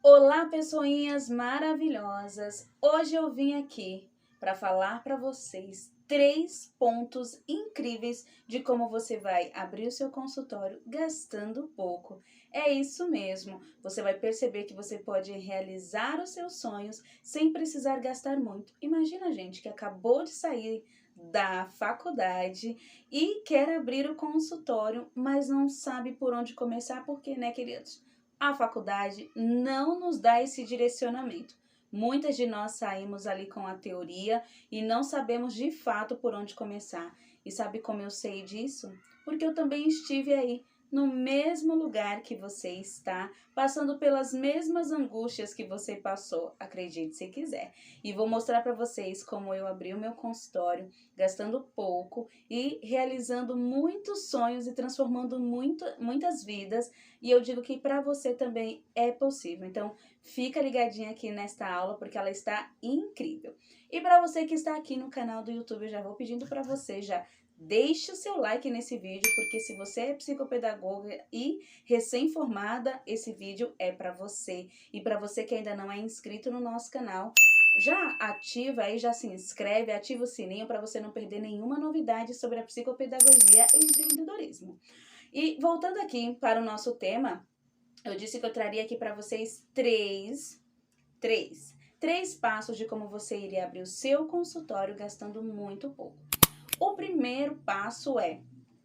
Olá, pessoinhas maravilhosas! Hoje eu vim aqui para falar para vocês 3 pontos incríveis de como você vai abrir o seu consultório gastando pouco. É isso mesmo, você vai perceber que você pode realizar os seus sonhos sem precisar gastar muito. Imagina, gente, que acabou de sair da faculdade e quer abrir o consultório, mas não sabe por onde começar, porque, né, queridos? A faculdade não nos dá esse direcionamento. Muitas de nós saímos ali com a teoria e não sabemos de fato por onde começar. E sabe como eu sei disso? Porque eu também estive aí, no mesmo lugar que você está, passando pelas mesmas angústias que você passou, acredite se quiser. E vou mostrar para vocês como eu abri o meu consultório, gastando pouco e realizando muitos sonhos e transformando muitas vidas. E eu digo que para você também é possível. Então, fica ligadinha aqui nesta aula porque ela está incrível. E para você que está aqui no canal do YouTube, eu já vou pedindo para você já deixe o seu like nesse vídeo, porque se você é psicopedagoga e recém-formada, esse vídeo é para você. E para você que ainda não é inscrito no nosso canal, já ativa aí, já se inscreve, ativa o sininho para você não perder nenhuma novidade sobre a psicopedagogia e o empreendedorismo. E voltando aqui para o nosso tema, eu disse que eu traria aqui para vocês três passos de como você iria abrir o seu consultório gastando muito pouco. O primeiro passo é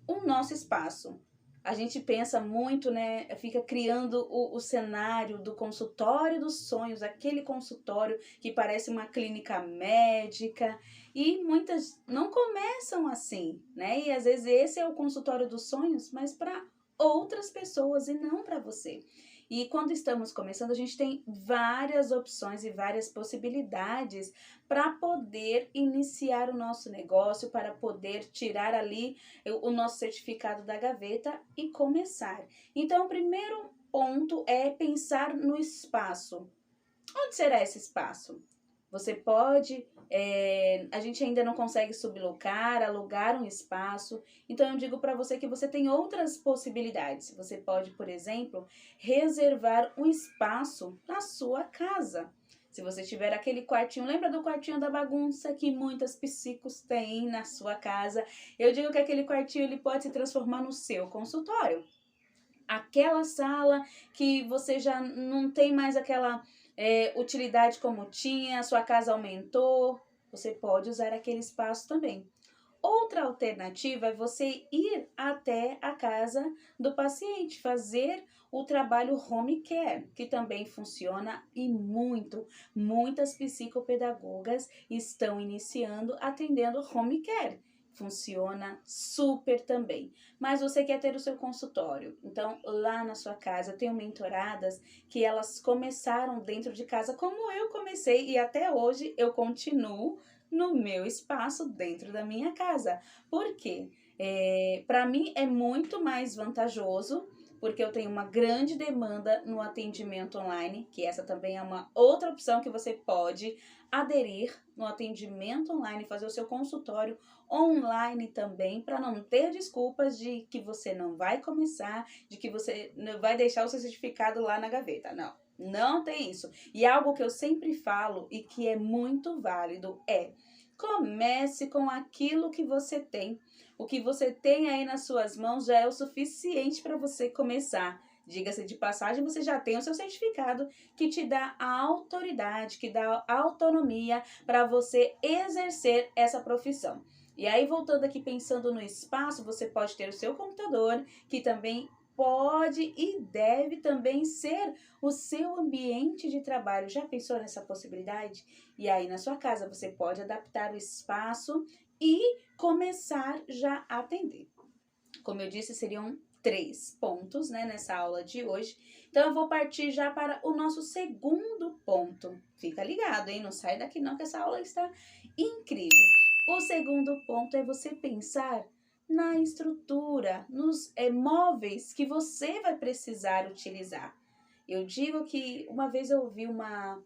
o nosso espaço. A gente pensa muito, né? Fica criando o cenário do consultório dos sonhos, aquele consultório que parece uma clínica médica, e muitas não começam assim, né? E às vezes esse é o consultório dos sonhos, mas para outras pessoas e não para você. E quando estamos começando, a gente tem várias opções e várias possibilidades para poder iniciar o nosso negócio, para poder tirar ali o nosso certificado da gaveta e começar. Então, o primeiro ponto é pensar no espaço. Onde será esse espaço? Você pode, a gente ainda não consegue sublocar, alugar um espaço. Então eu digo para você que você tem outras possibilidades. Você pode, por exemplo, reservar um espaço na sua casa. Se você tiver aquele quartinho, lembra do quartinho da bagunça que muitas psicos têm na sua casa? Eu digo que aquele quartinho ele pode se transformar no seu consultório. Aquela sala que você já não tem mais aquela utilidade como tinha, a sua casa aumentou, você pode usar aquele espaço também. Outra alternativa é você ir até a casa do paciente, fazer o trabalho home care, que também funciona e muitas psicopedagogas estão iniciando atendendo home care. Funciona super também. Mas você quer ter o seu consultório. Então, lá na sua casa, eu tenho mentoradas que elas começaram dentro de casa, como eu comecei, e até hoje eu continuo no meu espaço dentro da minha casa. Por quê? Para mim é muito mais vantajoso, porque eu tenho uma grande demanda no atendimento online, que essa também é uma outra opção que você pode aderir no atendimento online, fazer o seu consultório online também, para não ter desculpas de que você não vai começar, de que você não vai deixar o seu certificado lá na gaveta. Não, não tem isso. E algo que eu sempre falo e que é muito válido é: comece com aquilo que você tem. O que você tem aí nas suas mãos já é o suficiente para você começar. Diga-se de passagem, você já tem o seu certificado que te dá a autoridade, que dá a autonomia para você exercer essa profissão. E aí, voltando aqui pensando no espaço, você pode ter o seu computador, que também pode e deve também ser o seu ambiente de trabalho. Já pensou nessa possibilidade? E aí, na sua casa, você pode adaptar o espaço e começar já a atender. Como eu disse, seriam 3 pontos, né, nessa aula de hoje. Então, eu vou partir já para o nosso segundo ponto. Fica ligado, hein? Não sai daqui não, que essa aula está incrível. O segundo ponto é você pensar na estrutura, nos móveis que você vai precisar utilizar. Eu digo que uma vez eu ouvi uma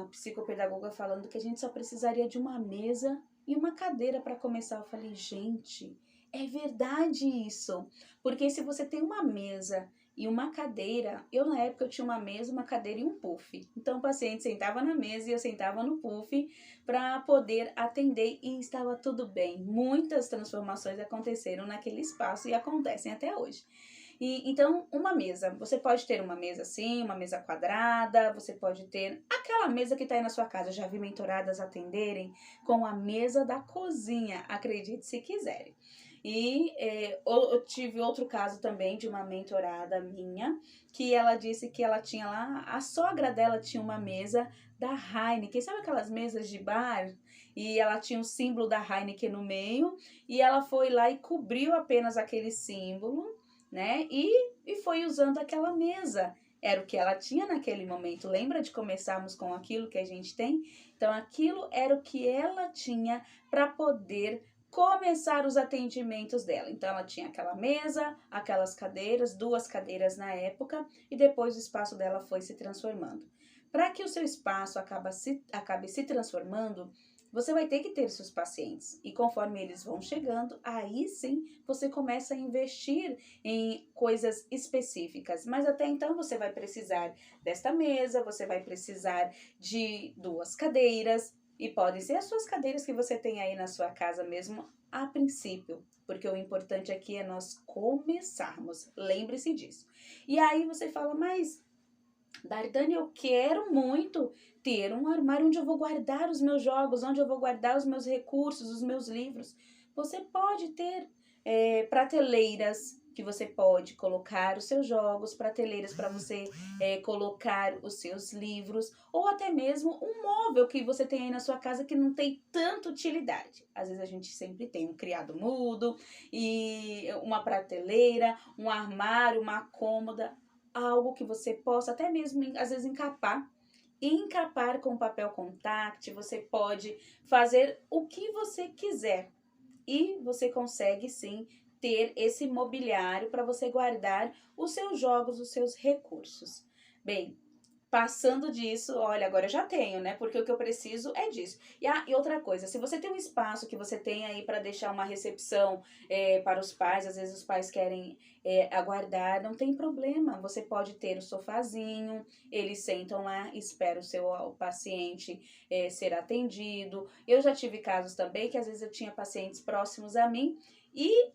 psicopedagoga falando que a gente só precisaria de uma mesa e uma cadeira para começar. Eu falei, gente, é verdade isso, porque se você tem uma mesa e uma cadeira. Eu, na época, eu tinha uma mesa, uma cadeira e um puff. Então, o paciente sentava na mesa e eu sentava no puff para poder atender e estava tudo bem. Muitas transformações aconteceram naquele espaço e acontecem até hoje. Então, uma mesa. Você pode ter uma mesa assim, uma mesa quadrada, você pode ter aquela mesa que está aí na sua casa. Já vi mentoradas atenderem com a mesa da cozinha, acredite se quiserem. Eu tive outro caso também de uma mentorada minha, que ela disse que ela tinha lá, a sogra dela tinha uma mesa da Heineken, sabe aquelas mesas de bar? E ela tinha o símbolo da Heineken no meio, e ela foi lá e cobriu apenas aquele símbolo, né? E foi usando aquela mesa. Era o que ela tinha naquele momento. Lembra de começarmos com aquilo que a gente tem? Então, aquilo era o que ela tinha para poder começar os atendimentos dela. Então, ela tinha aquela mesa, aquelas cadeiras, 2 cadeiras na época, e depois o espaço dela foi se transformando. Para que o seu espaço acabe se transformando, você vai ter que ter seus pacientes. E conforme eles vão chegando, aí sim você começa a investir em coisas específicas. Mas até então você vai precisar desta mesa, você vai precisar de 2 cadeiras. E podem ser as suas cadeiras que você tem aí na sua casa mesmo a princípio. Porque o importante aqui é nós começarmos. Lembre-se disso. E aí você fala, mas Dardane, eu quero muito ter um armário onde eu vou guardar os meus jogos, onde eu vou guardar os meus recursos, os meus livros. Você pode ter prateleiras que você pode colocar os seus jogos, prateleiras para você colocar os seus livros, ou até mesmo um móvel que você tem aí na sua casa que não tem tanta utilidade. Às vezes a gente sempre tem um criado mudo, e uma prateleira, um armário, uma cômoda, algo que você possa até mesmo, às vezes, encapar com papel contact. Você pode fazer o que você quiser e você consegue sim ter esse mobiliário para você guardar os seus jogos, os seus recursos. Bem, passando disso, olha, agora eu já tenho, né? Porque o que eu preciso é disso. E outra coisa, se você tem um espaço que você tem aí para deixar uma recepção para os pais, às vezes os pais querem aguardar, não tem problema. Você pode ter o sofazinho, eles sentam lá, esperam o paciente ser atendido. Eu já tive casos também que às vezes eu tinha pacientes próximos a mim e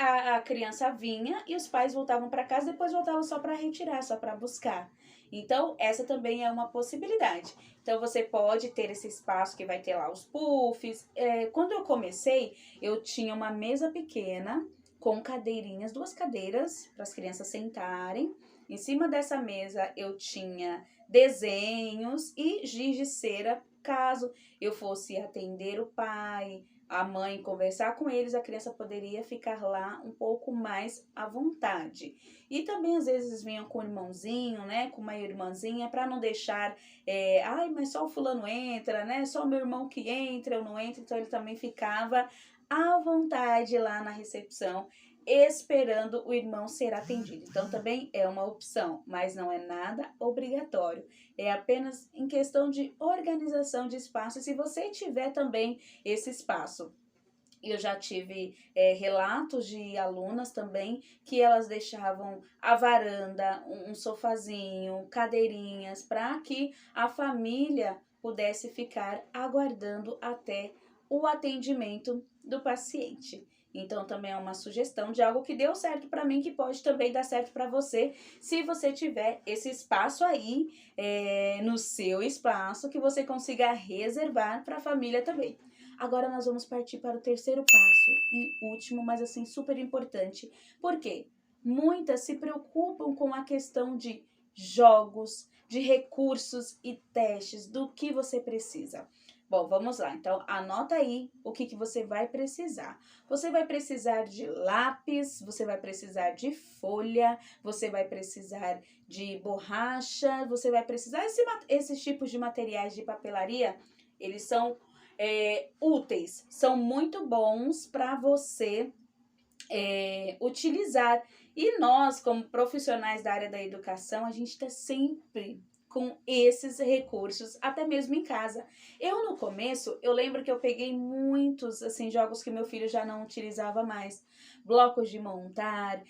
a criança vinha e os pais voltavam para casa, depois voltavam só para retirar, só para buscar. Então, essa também é uma possibilidade. Então, você pode ter esse espaço que vai ter lá os puffs. Quando eu comecei, eu tinha uma mesa pequena com cadeirinhas, 2 cadeiras para as crianças sentarem. Em cima dessa mesa, eu tinha desenhos e giz de cera, caso eu fosse atender o pai, a mãe, conversar com eles, a criança poderia ficar lá um pouco mais à vontade. E também às vezes vinham com um irmãozinho, né, com uma irmãzinha, para não deixar, ai, mas só o fulano entra, né, só o meu irmão que entra, eu não entro, então ele também ficava à vontade lá na recepção, esperando o irmão ser atendido. Então também é uma opção, mas não é nada obrigatório. É apenas em questão de organização de espaço, se você tiver também esse espaço. Eu já tive relatos de alunas também que elas deixavam a varanda, um sofazinho, cadeirinhas, para que a família pudesse ficar aguardando até o atendimento do paciente. Então, também é uma sugestão de algo que deu certo para mim, que pode também dar certo para você, se você tiver esse espaço aí no seu espaço, que você consiga reservar para a família também. Agora nós vamos partir para o terceiro passo e último, mas assim super importante. Por quê? Muitas se preocupam com a questão de jogos, de recursos e testes, do que você precisa. Bom, vamos lá. Então, anota aí o que você vai precisar. Você vai precisar de lápis, você vai precisar de folha, você vai precisar de borracha, você vai precisar... Esses tipos de materiais de papelaria, eles são úteis, são muito bons para você utilizar. E nós, como profissionais da área da educação, a gente está sempre com esses recursos, até mesmo em casa. Eu, no começo, eu lembro que eu peguei muitos, assim, jogos que meu filho já não utilizava mais. blocos de montar,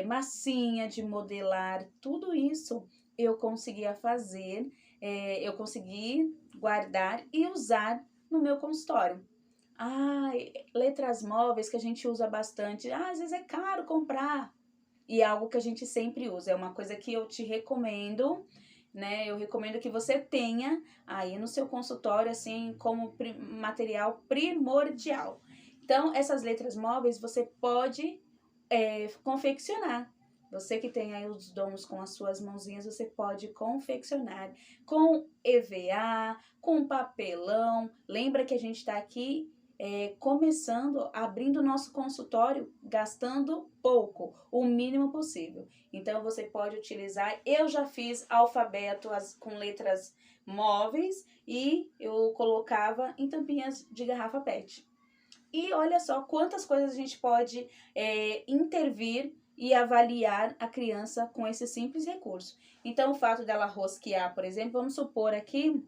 massinha de modelar, tudo isso eu conseguia fazer, eu consegui guardar e usar no meu consultório. Letras móveis que a gente usa bastante. Às vezes é caro comprar. E é algo que a gente sempre usa. É uma coisa que eu te recomendo, né? Eu recomendo que você tenha aí no seu consultório, assim, como material primordial. Então, essas letras móveis você pode confeccionar. Você que tem aí os dons com as suas mãozinhas, você pode confeccionar com EVA, com papelão. Lembra que a gente está aqui começando, abrindo o nosso consultório, gastando pouco, o mínimo possível. Então, você pode utilizar. Eu já fiz alfabeto com letras móveis e eu colocava em tampinhas de garrafa PET. E olha só quantas coisas a gente pode intervir e avaliar a criança com esse simples recurso. Então, o fato dela rosquear, por exemplo, vamos supor aqui,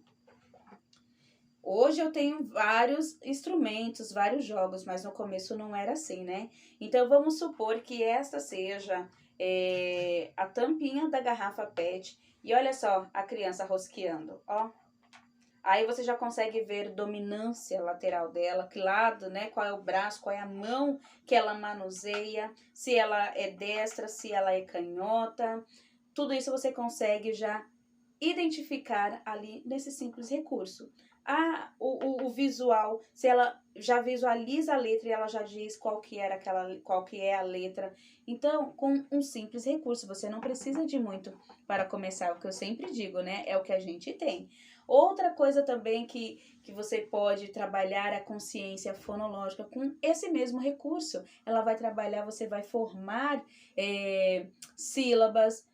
hoje eu tenho vários instrumentos, vários jogos, mas no começo não era assim, né? Então, vamos supor que esta seja a tampinha da garrafa PET. E olha só a criança rosqueando, ó. Aí você já consegue ver dominância lateral dela, que lado, né? Qual é o braço, qual é a mão que ela manuseia, se ela é destra, se ela é canhota. Tudo isso você consegue já identificar ali nesse simples recurso. O visual, se ela já visualiza a letra e ela já diz qual que é a letra. Então, com um simples recurso, você não precisa de muito para começar. O que eu sempre digo, né? É o que a gente tem. Outra coisa também que você pode trabalhar é a consciência fonológica com esse mesmo recurso. Ela vai trabalhar, você vai formar sílabas,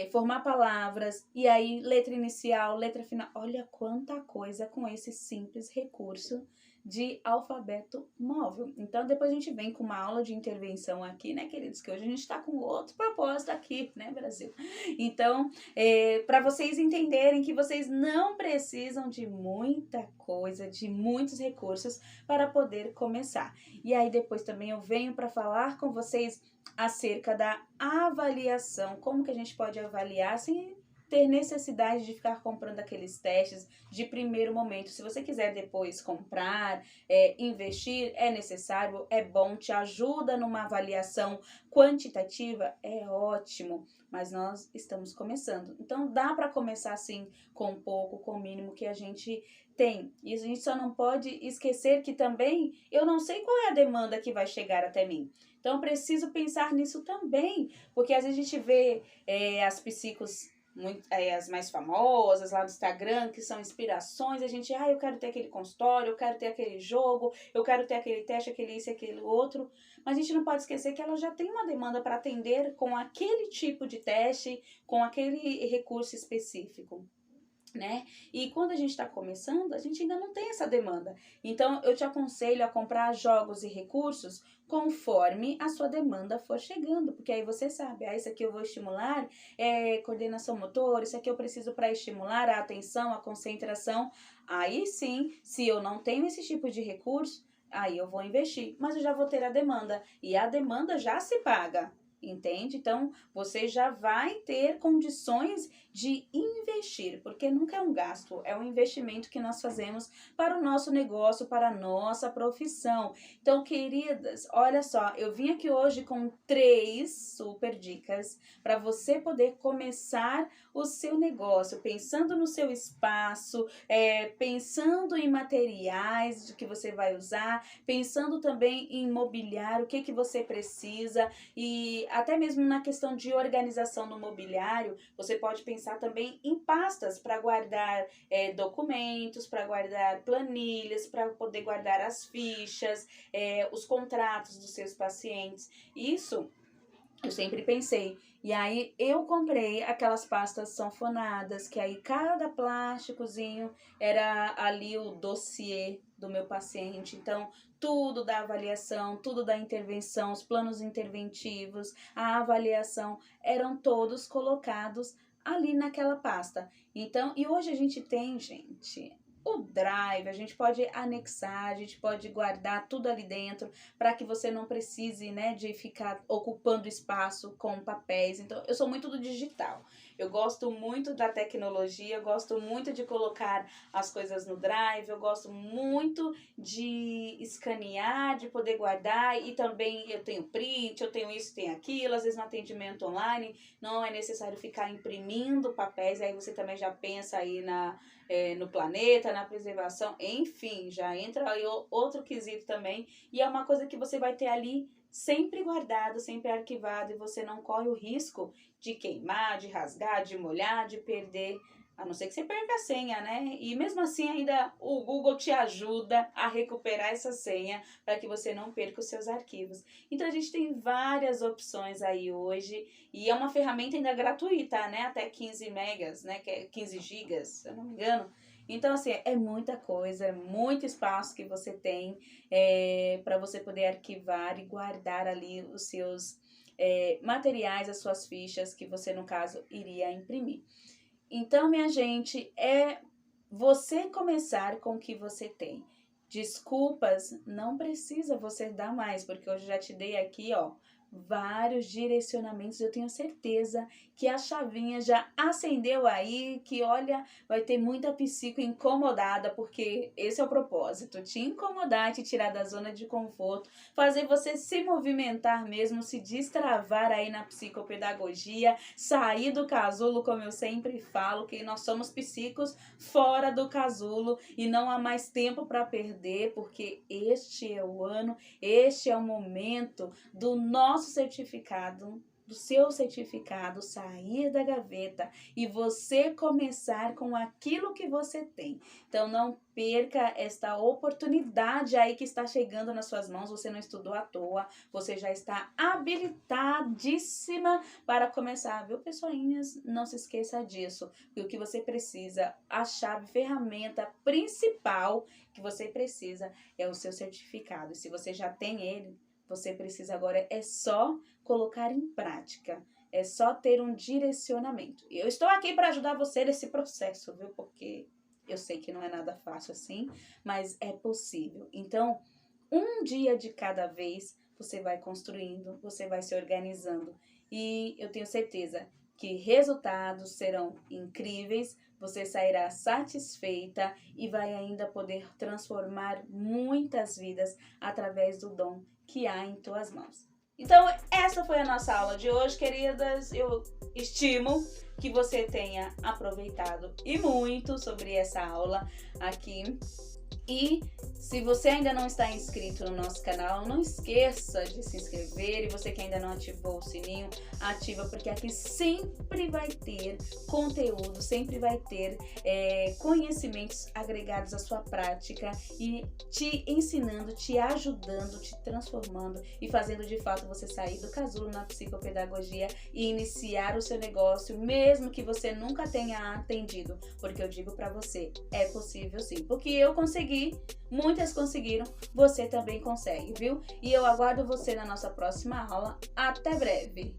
formar palavras, e aí letra inicial, letra final. Olha quanta coisa com esse simples recurso de alfabeto móvel. Então, depois a gente vem com uma aula de intervenção aqui, né, queridos? Que hoje a gente está com outro propósito aqui, né, Brasil? Então, para vocês entenderem que vocês não precisam de muita coisa, de muitos recursos para poder começar. E aí, depois também eu venho para falar com vocês acerca da avaliação, como que a gente pode avaliar sem ter necessidade de ficar comprando aqueles testes de primeiro momento. Se você quiser depois comprar, investir, é necessário, é bom, te ajuda numa avaliação quantitativa, é ótimo, mas nós estamos começando. Então, dá para começar assim, com pouco, com o mínimo que a gente tem. E a gente só não pode esquecer que também eu não sei qual é a demanda que vai chegar até mim. Então, eu preciso pensar nisso também, porque às vezes a gente vê as psicos, as mais famosas lá no Instagram, que são inspirações, a gente, eu quero ter aquele consultório, eu quero ter aquele jogo, eu quero ter aquele teste, aquele isso, aquele outro, mas a gente não pode esquecer que ela já tem uma demanda para atender com aquele tipo de teste, com aquele recurso específico, né? E quando a gente está começando, a gente ainda não tem essa demanda. Então, eu te aconselho a comprar jogos e recursos conforme a sua demanda for chegando, porque aí você sabe, isso aqui eu vou estimular coordenação motora, isso aqui eu preciso para estimular a atenção, a concentração. Aí sim, se eu não tenho esse tipo de recurso, aí eu vou investir, mas eu já vou ter a demanda, e a demanda já se paga. Entende? Então, você já vai ter condições de investir, porque nunca é um gasto, é um investimento que nós fazemos para o nosso negócio, para a nossa profissão. Então, queridas, olha só, eu vim aqui hoje com 3 super dicas para você poder começar o seu negócio, pensando no seu espaço, pensando em materiais que você vai usar, pensando também em mobiliário, o que você precisa, e até mesmo na questão de organização no mobiliário, você pode pensar também em pastas para guardar documentos, para guardar planilhas, para poder guardar as fichas, os contratos dos seus pacientes. Isso eu sempre pensei. E aí eu comprei aquelas pastas sanfonadas, que aí cada plásticozinho era ali o dossiê do meu paciente. Então, tudo da avaliação, tudo da intervenção, os planos interventivos, a avaliação, eram todos colocados ali naquela pasta. Então, e hoje a gente tem, gente, o Drive, a gente pode anexar, a gente pode guardar tudo ali dentro, para que você não precise, né, de ficar ocupando espaço com papéis. Então, eu sou muito do digital. Eu gosto muito da tecnologia, eu gosto muito de colocar as coisas no Drive, eu gosto muito de escanear, de poder guardar, e também eu tenho print, eu tenho isso, tenho aquilo, às vezes no atendimento online não é necessário ficar imprimindo papéis, aí você também já pensa aí no planeta, na preservação, enfim, já entra aí outro quesito também, e é uma coisa que você vai ter ali sempre guardado, sempre arquivado, e você não corre o risco de queimar, de rasgar, de molhar, de perder, a não ser que você perca a senha, né? E mesmo assim ainda o Google te ajuda a recuperar essa senha para que você não perca os seus arquivos. Então a gente tem várias opções aí hoje, e é uma ferramenta ainda gratuita, né? Até 15 megas, né? Que é 15 gigas, se eu não me engano. Então, assim, é muita coisa, é muito espaço que você tem para você poder arquivar e guardar ali os seus materiais, as suas fichas que você, no caso, iria imprimir. Então, minha gente, é você começar com o que você tem. Desculpas, não precisa você dar mais, porque eu já te dei aqui, ó, vários direcionamentos. Eu tenho certeza que a chavinha já acendeu aí, que olha, vai ter muita psico incomodada, porque esse é o propósito, te incomodar, te tirar da zona de conforto, fazer você se movimentar mesmo, se destravar aí na psicopedagogia, sair do casulo, como eu sempre falo, que nós somos psicos fora do casulo e não há mais tempo para perder, porque este é o ano, este é o momento do nosso certificado, do seu certificado sair da gaveta e você começar com aquilo que você tem. Então não perca esta oportunidade aí que está chegando nas suas mãos. Você não estudou à toa, você já está habilitadíssima para começar, viu, pessoinhas? Não se esqueça disso, porque o que você precisa, a chave, ferramenta principal que você precisa é o seu certificado. E se você já tem ele, você precisa agora é só colocar em prática, é só ter um direcionamento. E eu estou aqui para ajudar você nesse processo, viu? Porque eu sei que não é nada fácil assim, mas é possível. Então, um dia de cada vez, você vai construindo, você vai se organizando. E eu tenho certeza que resultados serão incríveis, você sairá satisfeita e vai ainda poder transformar muitas vidas através do dom que há em tuas mãos. Então, essa foi a nossa aula de hoje, queridas. Eu estimo que você tenha aproveitado e muito sobre essa aula aqui. E se você ainda não está inscrito no nosso canal, não esqueça de se inscrever. E você que ainda não ativou o sininho, ativa, porque aqui sempre vai ter conteúdo, sempre vai ter conhecimentos agregados à sua prática e te ensinando, te ajudando, te transformando e fazendo de fato você sair do casulo na psicopedagogia e iniciar o seu negócio, mesmo que você nunca tenha atendido. Porque eu digo para você, é possível sim, porque eu consegui. Muitas conseguiram, você também consegue, viu? E eu aguardo você na nossa próxima aula. Até breve!